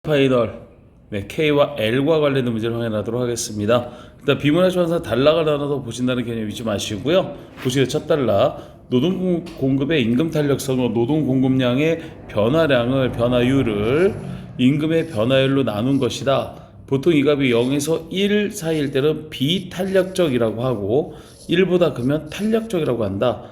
파이널 K와 L과 관련된 문제를 확인하도록 하겠습니다. 일단 비문화 전환사 단락을 나눠서 보신다는 개념 잊지 마시고요. 보시는 첫 단락 노동 공급의 임금 탄력성은 노동 공급량의 변화율을 임금의 변화율로 나눈 것이다. 보통 이 값이 0에서 1 사이일 때는 비탄력적이라고 하고 1보다 크면 탄력적이라고 한다.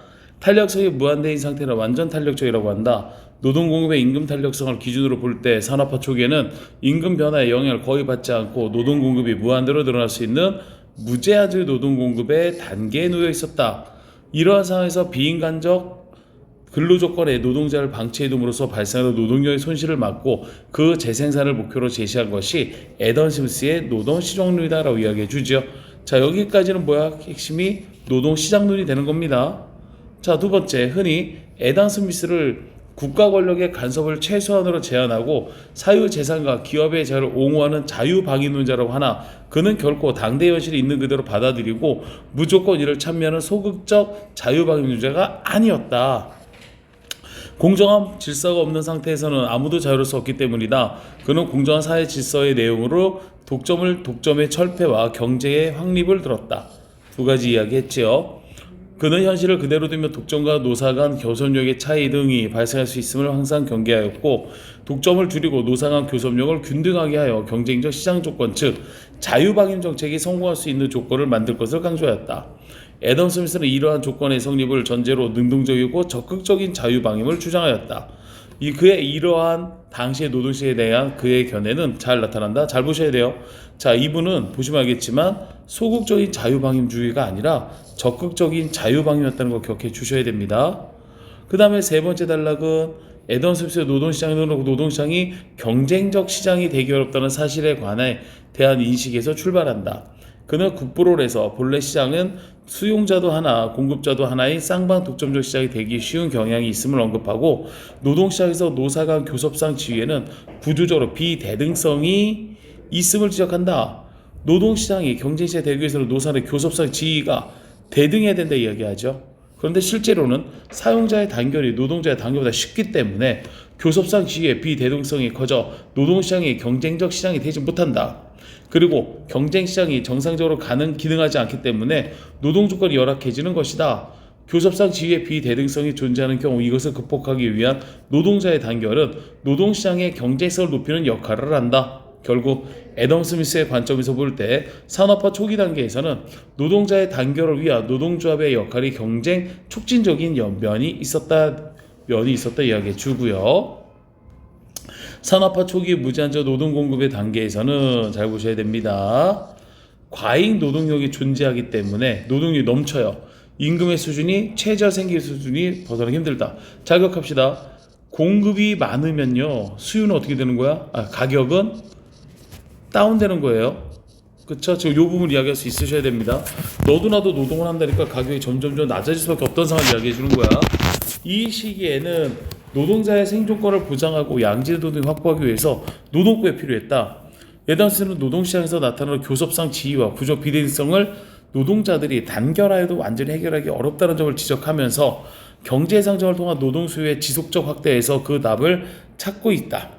탄력성이 무한대인 상태는 완전 탄력적이라고 한다. 노동 공급의 임금 탄력성을 기준으로 볼 때 산업화 초기에는 임금 변화에 영향을 거의 받지 않고 노동 공급이 무한대로 늘어날 수 있는 무제한적 노동 공급의 단계에 놓여 있었다. 이러한 상황에서 비인간적 근로 조건의 노동자를 방치해 둠으로써 발생하는 노동력의 손실을 막고 그 재생산을 목표로 제시한 것이 애덤 스미스의 노동 시장론이다라고 이야기해 주죠. 자, 여기까지는 뭐야? 핵심이 노동 시장론이 되는 겁니다. 자, 두 번째, 흔히 애덤 스미스를 국가 권력의 간섭을 최소한으로 제한하고 사유재산과 기업의 자유를 옹호하는 자유방위론자라고 하나 그는 결코 당대 현실이 있는 그대로 받아들이고 무조건 이를 찬미하는 소극적 자유방위론자가 아니었다. 공정한 질서가 없는 상태에서는 아무도 자유로울 수 없기 때문이다. 그는 공정한 사회 질서의 내용으로 독점의 철폐와 경제의 확립을 들었다. 두 가지 이야기했지요. 그는 현실을 그대로 두면 독점과 노사 간 교섭력의 차이 등이 발생할 수 있음을 항상 경계하였고 독점을 줄이고 노사 간 교섭력을 균등하게 하여 경쟁적 시장 조건 즉 자유방임 정책이 성공할 수 있는 조건을 만들 것을 강조하였다. 애덤 스미스는 이러한 조건의 성립을 전제로 능동적이고 적극적인 자유방임을 주장하였다. 그의 이러한 당시의 노동시에 대한 그의 견해는 잘 나타난다. 잘 보셔야 돼요. 자, 이분은 보시면 알겠지만 소극적인 자유방임주의가 아니라 적극적인 자유방임이었다는 걸 기억해 주셔야 됩니다. 그 다음에 세 번째 단락은 애덤 스미스의 노동시장은 노동시장이 경쟁적 시장이 되기 어렵다는 사실에 대한 인식에서 출발한다. 그는 국부론에서 본래 시장은 수용자도 하나 공급자도 하나의 쌍방 독점적 시장이 되기 쉬운 경향이 있음을 언급하고 노동시장에서 노사 간 교섭상 지위에는 구조적으로 비대등성이 있음을 지적한다. 노동시장이 경쟁시장이 되기 위해서는 노사의 교섭상 지위가 대등해야 된다 이야기하죠. 그런데 실제로는 사용자의 단결이 노동자의 단결보다 쉽기 때문에 교섭상 지위의 비대등성이 커져 노동시장이 경쟁적 시장이 되지 못한다. 그리고 경쟁시장이 정상적으로 기능하지 않기 때문에 노동조건이 열악해지는 것이다. 교섭상 지위의 비대등성이 존재하는 경우 이것을 극복하기 위한 노동자의 단결은 노동시장의 경쟁성을 높이는 역할을 한다. 결국 애덤 스미스의 관점에서 볼 때 산업화 초기 단계에서는 노동자의 단결을 위한 노동조합의 역할이 경쟁 촉진적인 면이 있었다 이야기해 주고요. 산업화 초기 무제한적 노동 공급의 단계에서는 잘 보셔야 됩니다. 과잉 노동력이 존재하기 때문에 노동력이 넘쳐요. 임금의 수준이 최저 생계 수준이 벗어나기 힘들다. 자, 기억합시다. 공급이 많으면요 수요는 어떻게 되는 거야? 가격은 다운되는 거예요. 그쵸? 지금 이 부분 이야기할 수 있으셔야 됩니다. 너도 나도 노동을 한다니까 가격이 점점 낮아질 수밖에 없던 상황을 이야기해 주는 거야. 이 시기에는 노동자의 생존권을 보장하고 양질의 노동을 확보하기 위해서 노동법이 필요했다. 애덤 스미스는 노동시장에서 나타나는 교섭상 지위와 구조 비대등성을 노동자들이 단결하여도 완전히 해결하기 어렵다는 점을 지적하면서 경제상정을 통한 노동수요의 지속적 확대에서 그 답을 찾고 있다.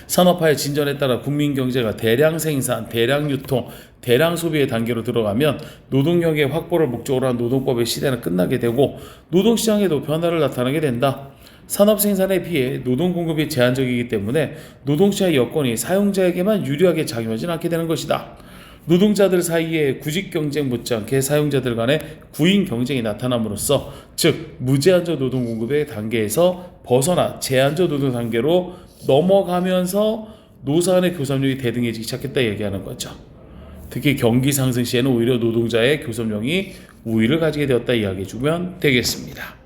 산업화의 진전에 따라 국민경제가 대량 생산, 대량 유통, 대량 소비의 단계로 들어가면 노동력의 확보를 목적으로 한 노동법의 시대는 끝나게 되고 노동시장에도 변화를 나타나게 된다. 산업생산에 비해 노동공급이 제한적이기 때문에 노동시장의 여건이 사용자에게만 유리하게 작용하지는 않게 되는 것이다. 노동자들 사이에 구직경쟁 못지않게 사용자들 간의 구인경쟁이 나타남으로써 즉 무제한적 노동공급의 단계에서 벗어나 제한적 노동 단계로 넘어가면서 노사 간의 교섭력이 대등해지기 시작했다 얘기하는 거죠. 특히 경기 상승 시에는 오히려 노동자의 교섭력이 우위를 가지게 되었다 이야기해 주면 되겠습니다.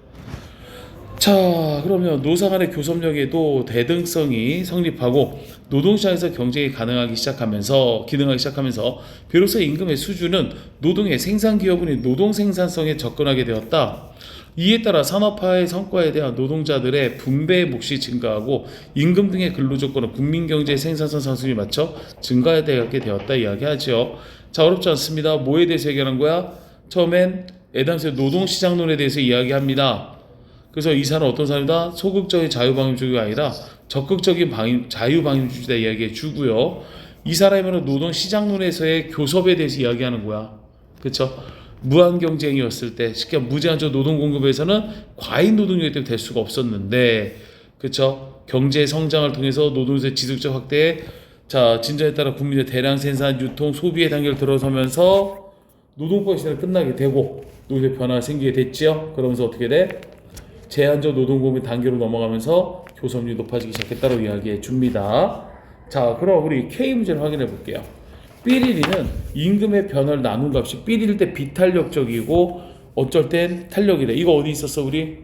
자, 그러면 노사 간의 교섭력에도 대등성이 성립하고 노동시장에서 경쟁이 기능하기 시작하면서 비로소 임금의 수준은 노동의 생산 기여분이 노동 생산성에 접근하게 되었다. 이에 따라 산업화의 성과에 대한 노동자들의 분배의 몫이 증가하고 임금 등의 근로조건은 국민경제의 생산성 상승에 맞춰 증가하게 되었다 이야기하죠. 자, 어렵지 않습니다. 뭐에 대해서 얘기하는 거야? 처음엔 애덤 스미스의 노동시장론에 대해서 이야기합니다. 그래서 이 사람은 어떤 사람이다? 소극적인 자유방임주의가 아니라 적극적인 자유방임주의다 이야기해 주고요. 이 사람은 노동시장론에서의 교섭에 대해서 이야기하는 거야. 그렇죠? 무한 경쟁이었을 때 쉽게 무제한적 노동 공급에서는 과잉 노동력이 때문에 될 수가 없었는데, 그렇죠? 경제 성장을 통해서 노동의 지속적 확대에 진전에 따라 국민의 대량 생산, 유통, 소비의 단계를 들어서면서 노동법 시대가 끝나게 되고 노동의 변화가 생기게 됐지요. 그러면서 어떻게 돼? 제한적 노동 공급 단계로 넘어가면서 교섭률이 높아지기 시작했다고 이야기해 줍니다. 자, 그럼 우리 K 문제를 확인해 볼게요. 삐리리는 임금의 변화를 나눈 값이 삐리릴 때 비탄력적이고 어쩔 땐 탄력이래. 이거 어디 있었어 우리?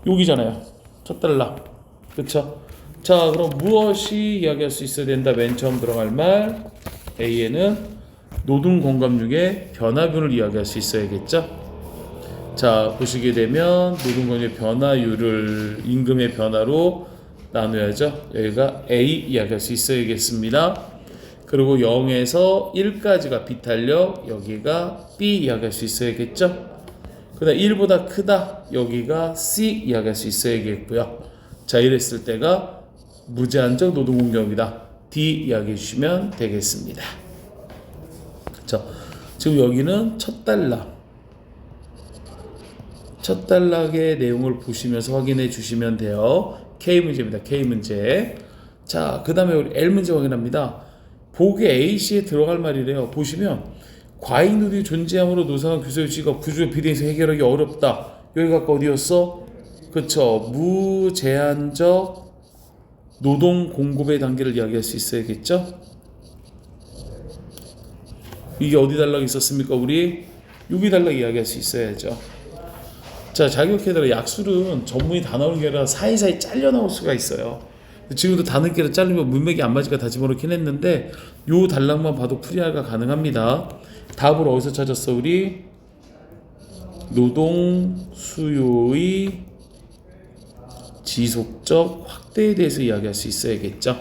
여기잖아요. 첫 달러. 그쵸? 자, 그럼 무엇이 이야기할 수 있어야 된다? 맨 처음 들어갈 말 A에는 노동 공급률의 변화균을 이야기할 수 있어야겠죠? 자, 보시게 되면 노동공급의 변화율을 임금의 변화로 나눠야죠. 여기가 A 이야기할 수 있어야겠습니다. 그리고 0에서 1까지가 비탄력, 여기가 B 이야기할 수 있어야겠죠. 그 다음 1보다 크다, 여기가 C 이야기할 수 있어야겠고요. 자, 이랬을 때가 무제한적 노동공급이다. D 이야기해 주시면 되겠습니다. 그렇죠? 지금 여기는 첫 달락의 내용을 보시면서 확인해 주시면 돼요. K문제입니다. K문제. 자, 그 다음에 우리 L문제 확인합니다. 보기 A씨에 들어갈 말이래요. 보시면 과잉 노동이 존재함으로 노사간 교섭유지가 구조의 비대해서 해결하기 어렵다. 여기가 어디였어? 그쵸. 무제한적 노동 공급의 단계를 이야기할 수 있어야겠죠? 이게 어디 달락이 있었습니까? 우리 여기 달락 이야기할 수 있어야죠. 자, 자격회사로 약술은 전문이 다 나오는 게 아니라 사이사이 잘려 나올 수가 있어요. 지금도 다늦게로 자르면 문맥이 안 맞으니까 다 집어넣긴 했는데 요 단락만 봐도 풀이가 가능합니다. 답을 어디서 찾았어 우리? 노동 수요의 지속적 확대에 대해서 이야기할 수 있어야겠죠.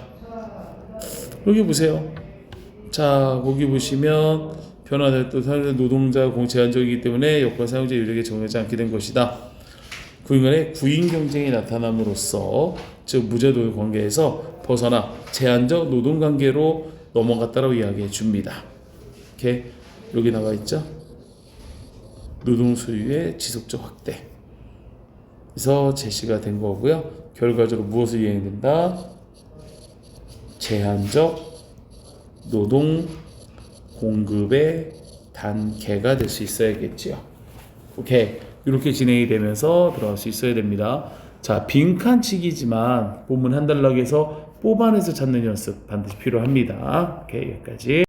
여기 보세요. 자, 거기 보시면 변화될 때 노동자 제한적이기 때문에 여권 사용자 유력에 적용하지 않게 된 것이다. 그 인간의 구인 경쟁이 나타남으로써 즉 무제도 관계에서 벗어나 제한적 노동 관계로 넘어갔다고 이야기해 줍니다. 이렇게 여기 나와 있죠. 노동 수요의 지속적 확대. 그래서 제시가 된 거고요. 결과적으로 무엇을 이행된다? 제한적 노동 공급의 단계가 될 수 있어야겠지요. 오케이. 이렇게 진행이 되면서 들어갈 수 있어야 됩니다. 자, 빈칸치기지만 본문 한 단락에서 뽑아내서 찾는 연습 반드시 필요합니다. 오케이, 여기까지.